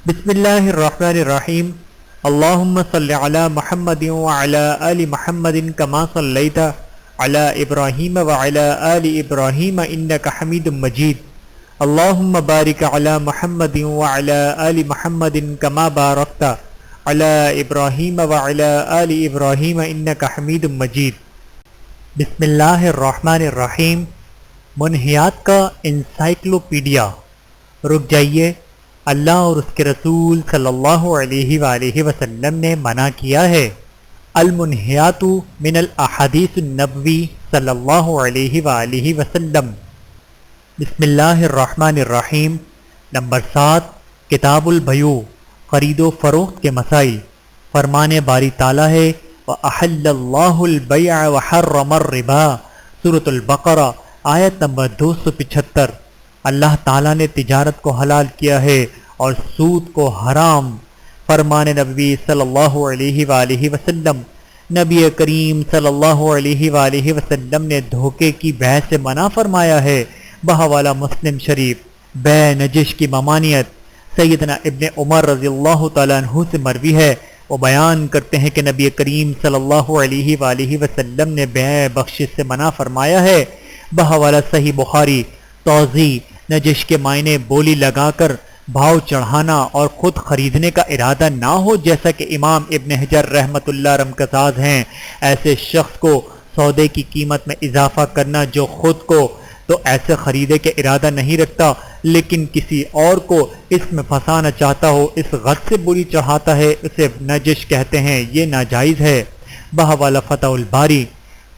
بسم اللہ الرحمن الرحیم اللہم صل علی محمد وعلی آل محمد کما صلیت علی ابراہیم وعلی آل ابراہیم انک حمید مجید اللہم بارک علی محمد وعلی آل محمد کما بارکت علی ابراہیم وعلی آل ابراہیم انک حمید مجید۔ بسم اللہ الرحمن الرحیم۔ منہیات کا انسائکلوپیڈیا۔ رک جائیے، اللہ اور اس کے رسول صلی اللہ علیہ وآلہ وسلم نے منع کیا ہے۔ المنہیات من الاحادیث النبوی صلی اللہ علیہ وآلہ وسلم۔ بسم اللہ الرحمن الرحیم۔ نمبر 7، کتاب البیوع، خرید و فروخت کے مسائل۔ فرمان باری تعالیٰ ہے وَأَحَلَّ اللَّهُ الْبَيْعَ وَحَرَّمَ الرِّبَا، سورۃ البقرہ آیت نمبر 275۔ اللہ تعالیٰ نے تجارت کو حلال کیا ہے اور سود کو حرام۔ فرمان نبی صلی اللہ علیہ وآلہ وسلم۔ نبی کریم صلی اللہ علیہ وآلہ وسلم نے دھوکے کی بیع سے منع فرمایا ہے۔ بحوالہ مسلم شریف۔ بیع نجش کی ممانعت سیدنا ابن عمر رضی اللہ تعالیٰ عنہ سے مروی ہے۔ وہ بیان کرتے ہیں کہ نبی کریم صلی اللہ علیہ وآلہ وسلم نے بیع بخشش سے منع فرمایا ہے۔ بحوالہ صحیح بخاری۔ توضیح: نجش کے معنی بولی لگا کر بھاؤ چڑھانا اور خود خریدنے کا ارادہ نہ ہو، جیسا کہ امام ابن حجر رحمۃ اللہ رمکزاز ہیں۔ ایسے شخص کو سودے کی قیمت میں اضافہ کرنا جو خود کو تو ایسے خریدے کے ارادہ نہیں رکھتا لیکن کسی اور کو اس میں پھنسانا چاہتا ہو، اس غرض سے بولی چڑھاتا ہے، اسے نجش کہتے ہیں، یہ ناجائز ہے۔ بحوالہ فتح الباری۔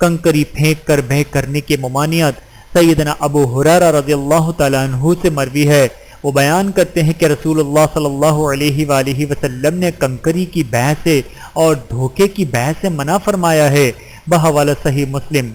کنکری پھینک کر بیع کرنے کی ممانعت سیدنا ابو ہریرہ رضی اللہ تعالیٰ عنہ سے مروی ہے۔ وہ بیان کرتے ہیں کہ رسول اللہ صلی اللہ علیہ وآلہ وسلم نے کنکری کی بیع سے اور دھوکے کی بیع سے منع فرمایا ہے۔ بحوالہ صحیح مسلم۔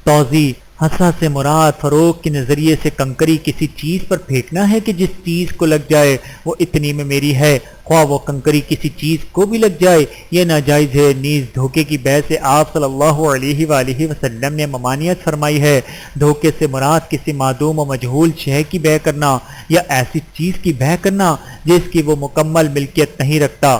توضیح: حصہ سے مراد فروغ کے نظریے سے کنکری کسی چیز پر پھینکنا ہے کہ جس چیز کو لگ جائے وہ اتنی میں میری ہے، خواہ وہ کنکری کسی چیز کو بھی لگ جائے، یہ ناجائز ہے۔ نیز دھوکے کی بیع سے آپ صلی اللہ علیہ وآلہ وسلم نے ممانعت فرمائی ہے۔ دھوکے سے مراد کسی معدوم و مجہول شے کی بیع کرنا یا ایسی چیز کی بیع کرنا جس کی وہ مکمل ملکیت نہیں رکھتا،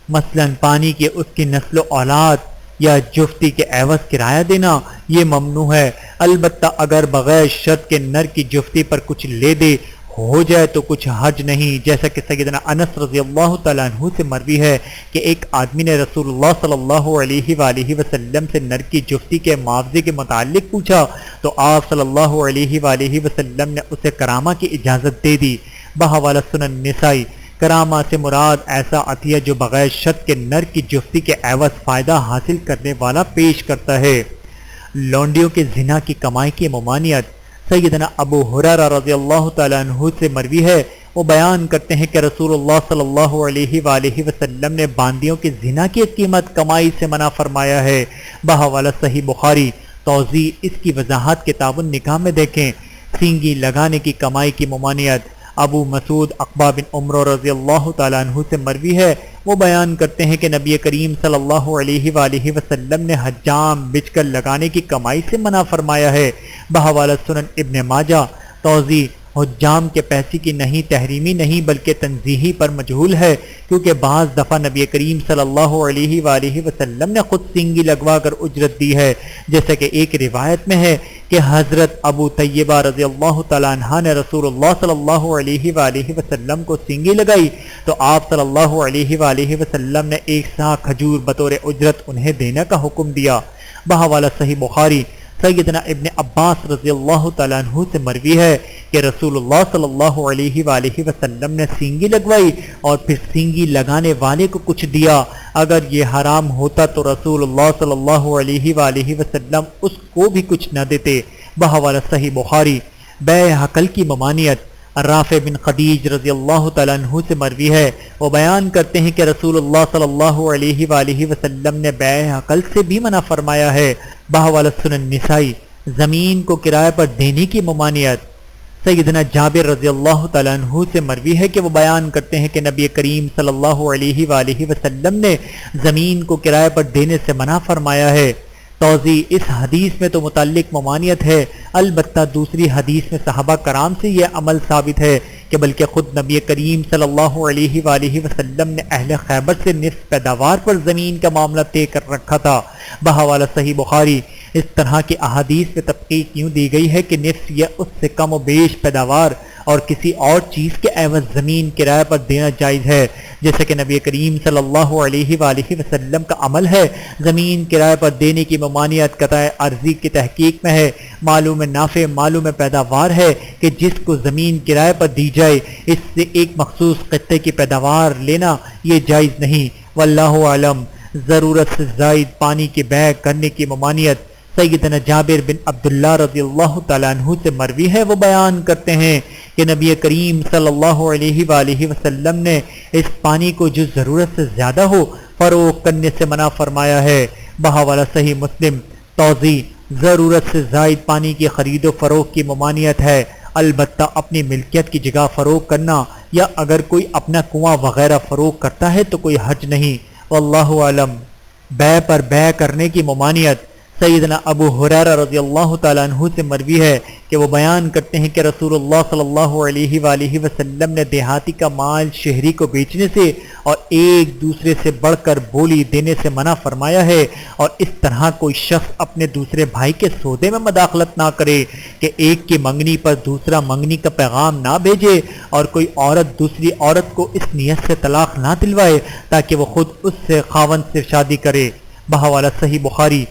مثلا پانی کی اس کی نسل و اولاد یا جفتی کے عوض کرایہ دینا، یہ ممنوع ہے۔ البتہ اگر بغیر شرط کے نر کی جفتی پر کچھ لے دے ہو جائے تو کچھ حرج نہیں، جیسا کہ سیدنا انس رضی اللہ تعالیٰ عنہ سے مروی ہے کہ ایک آدمی نے رسول اللہ صلی اللہ علیہ وآلہ وسلم سے نر کی جفتی کے معاوضے کے متعلق پوچھا تو آپ صلی اللہ علیہ وآلہ وسلم نے اسے کرامہ کی اجازت دے دی۔ بحوالہ سنن نسائی۔ کرامہ سے مراد ایسا عطیہ جو بغیر شرط کے نر کی جفتی کے عوض فائدہ حاصل کرنے والا پیش کرتا ہے۔ لونڈیوں کے زنا کی کمائی کی ممانعت سیدنا ابو ہریرہ رضی اللہ تعالیٰ عنہ سے مروی ہے۔ وہ بیان کرتے ہیں کہ رسول اللہ صلی اللہ علیہ وآلہ وسلم نے باندیوں کے زنا کی قیمت کمائی سے منع فرمایا ہے۔ بحوالہ صحیح بخاری۔ توضیح: اس کی وضاحت کتاب النکاح میں دیکھیں۔ سینگی لگانے کی کمائی کی ممانعت ابو مسعود عقبہ بن عمرو رضی اللہ تعالیٰ عنہ سے مروی ہے۔ وہ بیان کرتے ہیں کہ نبی کریم صلی اللہ علیہ وآلہ وسلم نے حجام بچ کر لگانے کی کمائی سے منع فرمایا ہے۔ بحوالہ سنن ابن ماجہ۔ توضیح: حجام کے پیسے کی نہیں تحریمی نہیں بلکہ تنزیہی پر مجہول ہے، کیونکہ بعض دفعہ نبی کریم صلی اللہ علیہ وآلہ وسلم نے خود سینگی لگوا کر اجرت دی ہے، جیسا کہ ایک روایت میں ہے کہ حضرت ابو طیبہ رضی اللہ تعالیٰ عنہ نے رسول اللہ صلی اللہ علیہ وآلہ وسلم کو سینگی لگائی تو آپ صلی اللہ علیہ وآلہ وسلم نے ایک سا کھجور بطور اجرت انہیں دینے کا حکم دیا۔ بحوالہ صحیح بخاری۔ سیدنا ابن عباس رضی اللہ تعالیٰ عنہ سے مروی ہے کہ رسول اللہ صلی اللہ علیہ وآلہ وسلم نے سینگی لگوائی اور پھر سینگی لگانے والے کو کچھ دیا۔ اگر یہ حرام ہوتا تو رسول اللہ صلی اللہ علیہ وآلہ وسلم اس کو بھی کچھ نہ دیتے۔ بحوالہ صحیح بخاری۔ بیع حقل کی ممانعت رافع بن خدیج رضی اللہ تعالیٰ عنہ سے مروی ہے۔ وہ بیان کرتے ہیں کہ رسول اللہ صلی اللہ علیہ وآلہ وسلم نے بیع حقل سے بھی منع فرمایا ہے۔ بحوالہ سنن نسائی۔ زمین کو کرائے پر دینے کی ممانعت سیدنا جابر رضی اللہ تعالیٰ عنہ سے مروی ہے کہ وہ بیان کرتے ہیں کہ نبی کریم صلی اللہ علیہ وآلہ وسلم نے زمین کو کرائے پر دینے سے منع فرمایا ہے۔ توضیح: اس حدیث میں تو متعلق ممانعت ہے، البتہ دوسری حدیث میں صحابہ کرام سے یہ عمل ثابت ہے کہ بلکہ خود نبی کریم صلی اللہ علیہ وآلہ وسلم نے اہل خیبر سے نصف پیداوار پر زمین کا معاملہ طے کر رکھا تھا۔ بحوالہ صحیح بخاری اس طرح کی احادیث میں تحقیق یوں دی گئی ہے کہ نصف یا اس سے کم و بیش پیداوار اور کسی اور چیز کے عوض زمین کرائے پر دینا جائز ہے، جیسے کہ نبی کریم صلی اللہ علیہ وآلہ وسلم کا عمل ہے۔ زمین کرائے پر دینے کی ممانعت قطع عرضی کی تحقیق میں ہے۔ معلوم نافع معلوم پیداوار ہے کہ جس کو زمین کرائے پر دی جائے اس سے ایک مخصوص خطے کی پیداوار لینا یہ جائز نہیں۔ واللہ اعلم۔ ضرورت سے زائد پانی کی بیع کرنے کی ممانعت سیدنا جابر بن عبداللہ رضی اللہ تعالیٰ عنہ سے مروی ہے۔ وہ بیان کرتے ہیں کہ نبی کریم صلی اللہ علیہ وآلہ وسلم نے اس پانی کو جو ضرورت سے زیادہ ہو فروخت کرنے سے منع فرمایا ہے۔ بحوالہ صحیح مسلم۔ توضیح: ضرورت سے زائد پانی کی خرید و فروخت کی ممانعت ہے، البتہ اپنی ملکیت کی جگہ فروخت کرنا یا اگر کوئی اپنا کنواں وغیرہ فروخت کرتا ہے تو کوئی حرج نہیں۔ واللہ اعلم۔ بیع پر بیع کرنے کی ممانعت سیدنا ابو ہریرہ رضی اللہ تعالیٰ عنہ سے مروی ہے کہ وہ بیان کرتے ہیں کہ رسول اللہ صلی اللہ علیہ وآلہ وسلم نے دیہاتی کا مال شہری کو بیچنے سے اور ایک دوسرے سے بڑھ کر بولی دینے سے منع فرمایا ہے، اور اس طرح کوئی شخص اپنے دوسرے بھائی کے سودے میں مداخلت نہ کرے کہ ایک کی منگنی پر دوسرا منگنی کا پیغام نہ بھیجے، اور کوئی عورت دوسری عورت کو اس نیت سے طلاق نہ دلوائے تاکہ وہ خود اس سے خاوند سے شادی کرے۔ بحوالہ صحیح بخاری۔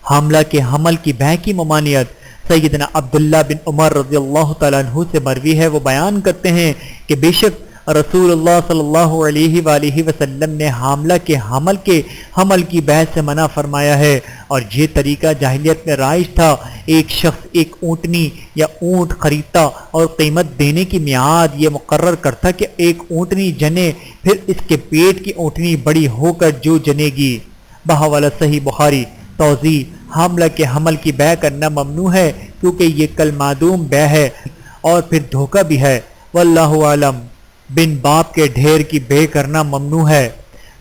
حاملہ کے حمل کی بیع کی ممانعت سیدنا عبداللہ بن عمر رضی اللہ تعالیٰ عنہ سے مروی ہے۔ وہ بیان کرتے ہیں کہ بے شک رسول اللہ صلی اللہ علیہ وآلہ وسلم نے حاملہ کے حمل کی بیع سے منع فرمایا ہے، اور یہ طریقہ جاہلیت میں رائج تھا۔ ایک شخص ایک اونٹنی یا اونٹ خریدتا اور قیمت دینے کی میعاد یہ مقرر کرتا کہ ایک اونٹنی جنے، پھر اس کے پیٹ کی اونٹنی بڑی ہو کر جو جنے گی۔ بحوالہ صحیح بخاری۔ توضیح: حاملہ کے حمل کی بیع کرنا ممنوع ہے کیونکہ یہ کل معدوم بیع ہے اور پھر دھوکہ بھی ہے۔ واللہ اعلم۔ بن باپ کے ڈھیر کی بیع کرنا ممنوع ہے۔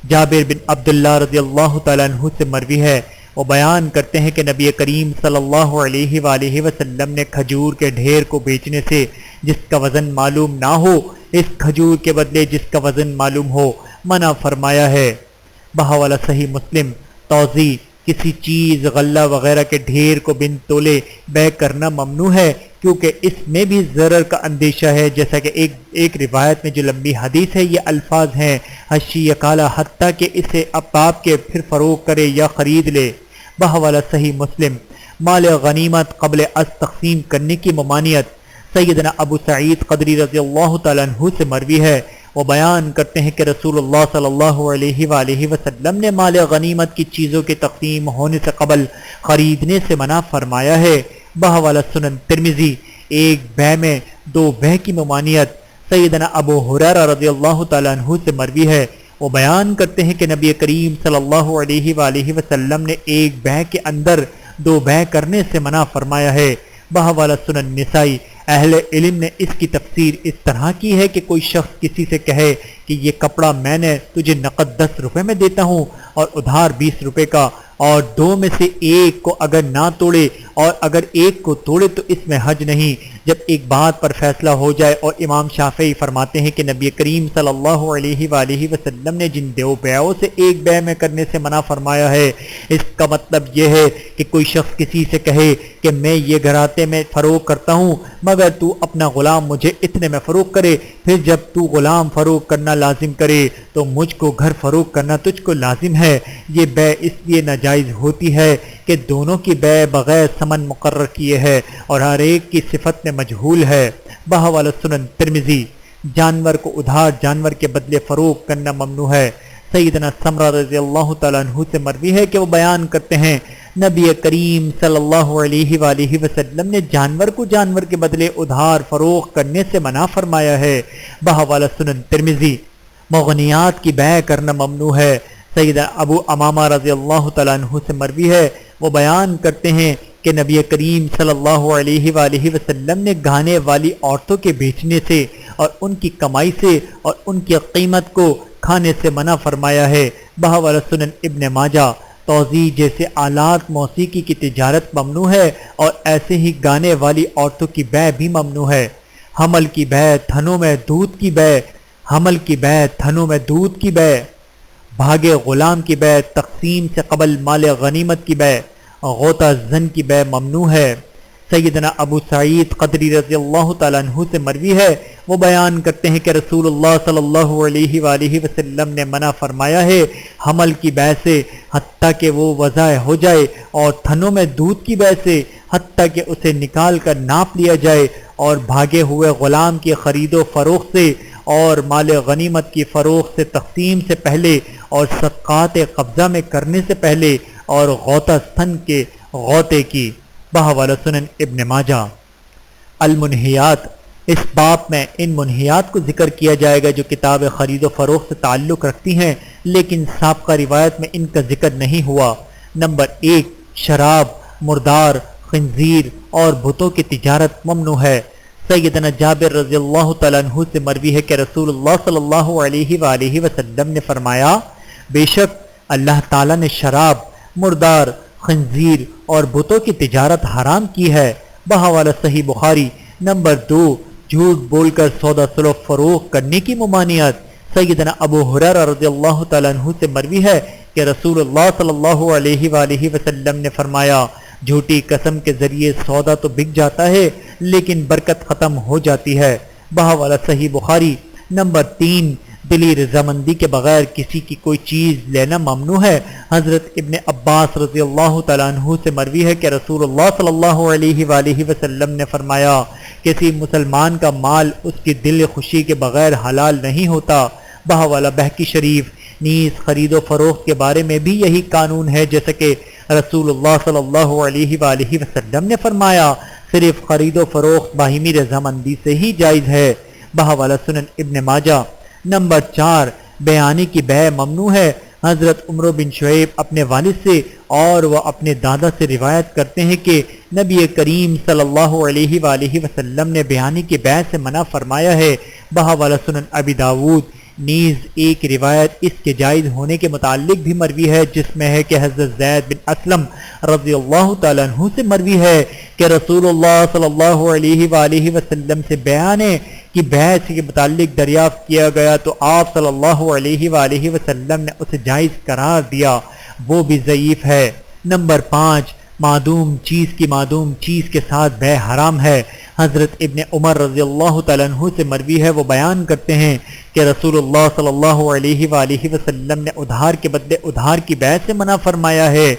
جابر بن عبداللہ رضی اللہ تعالیٰ عنہ سے مروی ہے۔ وہ بیان کرتے ہیں کہ نبی کریم صلی اللہ علیہ وآلہ وسلم نے کھجور کے ڈھیر کو بیچنے سے جس کا وزن معلوم نہ ہو اس کھجور کے بدلے جس کا وزن معلوم ہو منع فرمایا ہے۔ بحوالہ صحیح مسلم۔ توضیح: کسی چیز غلہ وغیرہ کے ڈھیر کو بن تولے بیع کرنا ممنوع ہے کیونکہ اس میں بھی ضرر کا اندیشہ ہے، جیسا کہ ایک روایت میں جو لمبی حدیث ہے یہ الفاظ ہیں حشی کالا حتیٰ کہ اسے اب کے پھر فروخت کرے یا خرید لے۔ بحوالہ صحیح مسلم۔ مال غنیمت قبل از تقسیم کرنے کی ممانعت سیدنا ابو سعید خدری رضی اللہ تعالیٰ عنہ سے مروی ہے۔ وہ بیان کرتے ہیں کہ رسول اللہ صلی اللہ علیہ وآلہ وسلم نے مال غنیمت کی چیزوں کے تقسیم ہونے سے قبل خریدنے سے منع فرمایا ہے۔ بحوالہ سنن ترمذی۔ ایک بیع میں دو بیع کی ممانعت سیدنا ابو ہریرہ رضی اللہ تعالیٰ عنہ سے مروی ہے۔ وہ بیان کرتے ہیں کہ نبی کریم صلی اللہ علیہ وآلہ وسلم نے ایک بیع کے اندر دو بیع کرنے سے منع فرمایا ہے۔ بحوالہ سنن نسائی۔ اہل علم نے اس کی تفسیر اس طرح کی ہے کہ کوئی شخص کسی سے کہے کہ یہ کپڑا میں نے تجھے نقد 10 روپے میں دیتا ہوں اور ادھار 20 روپے کا، اور دو میں سے ایک کو اگر نہ توڑے اور اگر ایک کو توڑے تو اس میں حج نہیں۔ جب ایک بات پر فیصلہ ہو جائے، اور امام شافعی فرماتے ہیں کہ نبی کریم صلی اللہ علیہ وآلہ وسلم نے جن دو بیعوں سے ایک بیع میں کرنے سے منع فرمایا ہے، اس کا مطلب یہ ہے کہ کوئی شخص کسی سے کہے کہ میں یہ گھراتے میں فروخت کرتا ہوں مگر تو اپنا غلام مجھے اتنے میں فروخت کرے، پھر جب تو غلام فروخت کرنا لازم کرے تو مجھ کو گھر فروخت کرنا تجھ کو لازم ہے۔ یہ بیع اس لیے ناجائز ہوتی ہے کہ دونوں کی بیع بغیر ثمن مقرر کیے ہے اور ہر ایک کی صفت میں مجہول ہے۔ بحوالہ سنن ترمذی۔ جانور کو ادھار جانور کے بدلے فروخت کرنا ممنوع ہے۔ سیدنا سمرہ رضی اللہ تعالیٰ عنہ سے مروی ہے کہ وہ بیان کرتے ہیں نبی کریم صلی اللہ علیہ وآلہ وسلم نے جانور کو جانور کے بدلے ادھار فروخت کرنے سے منع فرمایا ہے۔ بحوالہ سنن ترمذی۔ مغنیات کی بیع کرنا ممنوع ہے۔ سیدنا ابو امامہ رضی اللہ تعالیٰ عنہ سے مروی ہے۔ وہ بیان کرتے ہیں کہ نبی کریم صلی اللہ علیہ وآلہ وسلم نے گانے والی عورتوں کے بیچنے سے اور ان کی کمائی سے اور ان کی قیمت کو کھانے سے منع فرمایا ہے۔ بحوالہ سنن ابن ماجہ۔ توضیح: جیسے آلات موسیقی کی تجارت ممنوع ہے اور ایسے ہی گانے والی عورتوں کی بیع بھی ممنوع ہے۔ حمل کی بے تھنوں میں دودھ کی بے، حمل کی بے تھنوں میں دودھ کی بے، بھاگے غلام کی بے تقسیم سے قبل مال غنیمت کی بے، غوطہ زن کی بے ممنوع ہے۔ سیدنا ابو سعید خدری رضی اللہ تعالیٰ عنہ سے مروی ہے، وہ بیان کرتے ہیں کہ رسول اللہ صلی اللہ علیہ وآلہ وسلم نے منع فرمایا ہے حمل کی بے سے حتیٰ کہ وہ وضع ہو جائے، اور تھنوں میں دودھ کی بے سے حتیٰ کہ اسے نکال کر ناپ لیا جائے، اور بھاگے ہوئے غلام کی خرید و فروخت سے اور مال غنیمت کی فروخت سے تقسیم سے پہلے، اور صدقات قبضہ میں کرنے سے پہلے، اور غوطہ ستن کے غوطے کی۔ بحوالہ سنن ابن ماجہ۔ المنہیات، اس باب میں ان منہیات کو ذکر کیا جائے گا جو کتاب خرید و فروخت سے تعلق رکھتی ہیں، لیکن سابقہ روایت میں ان کا ذکر نہیں ہوا۔ نمبر 1، شراب، مردار، خنزیر اور بتوں کی تجارت ممنوع ہے۔ سیدنا جابر رضی اللہ تعالیٰ عنہ سے مروی ہے کہ رسول اللہ صلی اللہ علیہ وآلہ وسلم نے فرمایا، بے شک اللہ تعالیٰ نے شراب، مردار، خنزیر اور بتوں کی تجارت حرام کی ہے۔ بحوالہ صحیح بخاری۔ نمبر 2، جھوٹ بول کر سودا سلو فروخت کرنے کی ممانعت۔ سیدنا ابو ہریرہ رضی اللہ تعالیٰ عنہ سے مروی ہے کہ رسول اللہ صلی اللہ علیہ وآلہ وسلم نے فرمایا، جھوٹی قسم کے ذریعے سودا تو بک جاتا ہے لیکن برکت ختم ہو جاتی ہے۔ بحوالہ صحیح بخاری۔ نمبر 3، دلی رضامندی کے بغیر کسی کی کوئی چیز لینا ممنوع ہے۔ حضرت ابن عباس رضی اللہ تعالیٰ عنہ سے مروی ہے کہ رسول اللہ صلی اللہ علیہ وآلہ وسلم نے فرمایا، کسی مسلمان کا مال اس کی دل خوشی کے بغیر حلال نہیں ہوتا۔ بحوالہ بہقی شریف۔ نیز خرید و فروخت کے بارے میں بھی یہی قانون ہے، جیسا کہ رسول اللہ صلی اللہ علیہ وآلہ وسلم نے فرمایا، صرف خرید و فروخت باہمی رضامندی سے ہی جائز ہے۔ بحوالہ سنن ابن ماجہ۔ نمبر 4، بیانی کی بے ممنوع ہے۔ حضرت عمر بن شعیب اپنے والد سے اور وہ اپنے دادا سے روایت کرتے ہیں کہ نبی کریم صلی اللہ علیہ وآلہ وسلم نے بیانی کی بے سے منع فرمایا ہے۔ بحوالہ سنن ابی داود۔ نیز ایک روایت اس کے جائز ہونے کے متعلق بھی مروی ہے، جس میں ہے کہ حضرت زید بن اسلم رضی اللہ تعالیٰ عنہ سے مروی ہے کہ رسول اللہ صلی اللہ علیہ وآلہ وسلم سے بیانے کی بحث کے متعلق دریافت کیا گیا تو آپ صلی اللہ علیہ وآلہ وسلم نے اسے جائز قرار دیا، وہ بھی ضعیف ہے۔ نمبر 5، معدوم چیز کی معدوم چیز کے ساتھ بے حرام ہے۔ حضرت ابن عمر رضی اللہ تعالیٰ عنہ سے مروی ہے، وہ بیان کرتے ہیں کہ رسول اللہ صلی اللہ علیہ وآلہ وسلم نے ادھار کے بدلے ادھار کی بے سے منع فرمایا ہے۔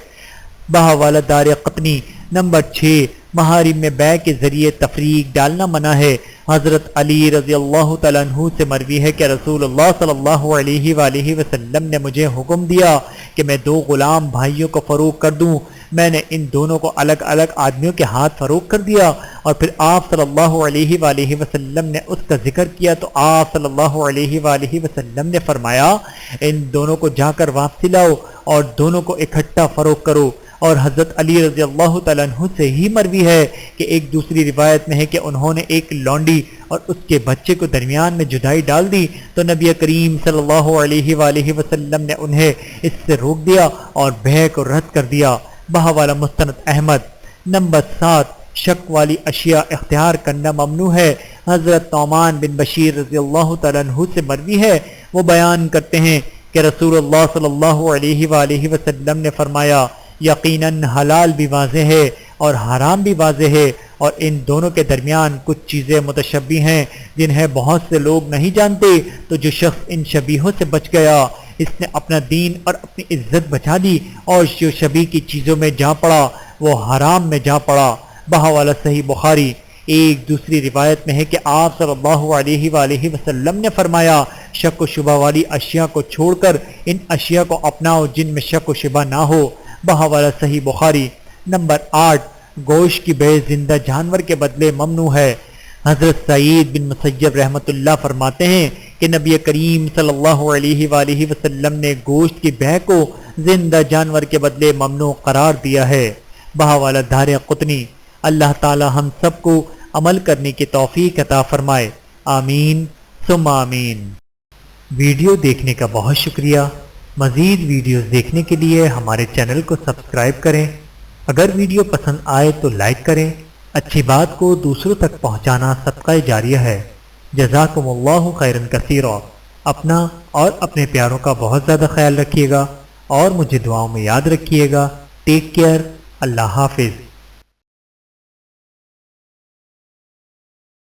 بحوالہ دار قطنی۔ نمبر 6، محارم میں بے کے ذریعے تفریق ڈالنا منع ہے۔ حضرت علی رضی اللہ تعالیٰ عنہ سے مروی ہے کہ رسول اللہ صلی اللہ علیہ وآلہ وسلم نے مجھے حکم دیا کہ میں 2 غلام بھائیوں کو فروخت کر دوں۔ میں نے ان دونوں کو الگ الگ آدمیوں کے ہاتھ فروخت کر دیا، اور پھر آپ صلی اللہ علیہ وآلہ وسلم نے اس کا ذکر کیا تو آپ صلی اللہ علیہ وآلہ وسلم نے فرمایا، ان دونوں کو جا کر واپسی لاؤ اور دونوں کو اکٹھا فروخت کرو۔ اور حضرت علی رضی اللہ تعالیٰ عنہ سے ہی مروی ہے کہ ایک دوسری روایت میں ہے کہ انہوں نے ایک لونڈی اور اس کے بچے کو درمیان میں جدائی ڈال دی تو نبی کریم صلی اللہ علیہ وآلہ وسلم نے انہیں اس سے روک دیا اور بیع کو رد کر دیا۔ بحوالہ مستند احمد۔ نمبر 7، شک والی اشیاء اختیار کرنا ممنوع ہے۔ حضرت نعمان بن بشیر رضی اللہ تعالیٰ عنہ سے مروی ہے، وہ بیان کرتے ہیں کہ رسول اللہ صلی اللہ علیہ وآلہ وسلم نے فرمایا، یقیناً حلال بھی واضح ہے اور حرام بھی واضح ہے، اور ان دونوں کے درمیان کچھ چیزیں متشبہ ہیں جنہیں بہت سے لوگ نہیں جانتے، تو جو شخص ان شبیہوں سے بچ گیا اس نے اپنا دین اور اپنی عزت بچا لی، اور جو شبیہ کی چیزوں میں جا پڑا وہ حرام میں جا پڑا۔ بحوالہ صحیح بخاری۔ ایک دوسری روایت میں ہے کہ آپ صلی اللہ علیہ وآلہ وسلم نے فرمایا، شک و شبہ والی اشیاء کو چھوڑ کر ان اشیاء کو اپناؤ جن میں شک و شبہ نہ ہو۔ بحوالہ صحیح بخاری۔ نمبر 8، گوشت کی بے زندہ جانور کے بدلے ممنوع ہے۔ حضرت سعید بن مسیب رحمۃ اللہ فرماتے ہیں کہ نبی کریم صلی اللہ علیہ وآلہ وسلم نے گوشت کی بے کو زندہ جانور کے بدلے ممنوع قرار دیا ہے۔ بحوالہ دار قطنی۔ اللہ تعالی ہم سب کو عمل کرنے کی توفیق عطا فرمائے، آمین ثم آمین۔ ویڈیو دیکھنے کا بہت شکریہ۔ مزید ویڈیوز دیکھنے کے لیے ہمارے چینل کو سبسکرائب کریں۔ اگر ویڈیو پسند آئے تو لائک کریں۔ اچھی بات کو دوسروں تک پہنچانا صدقہ جاریہ ہے۔ جزاکم اللہ خیرا کثیرا۔ اپنا اور اپنے پیاروں کا بہت زیادہ خیال رکھیے گا اور مجھے دعاؤں میں یاد رکھیے گا۔ Take care. اللہ حافظ۔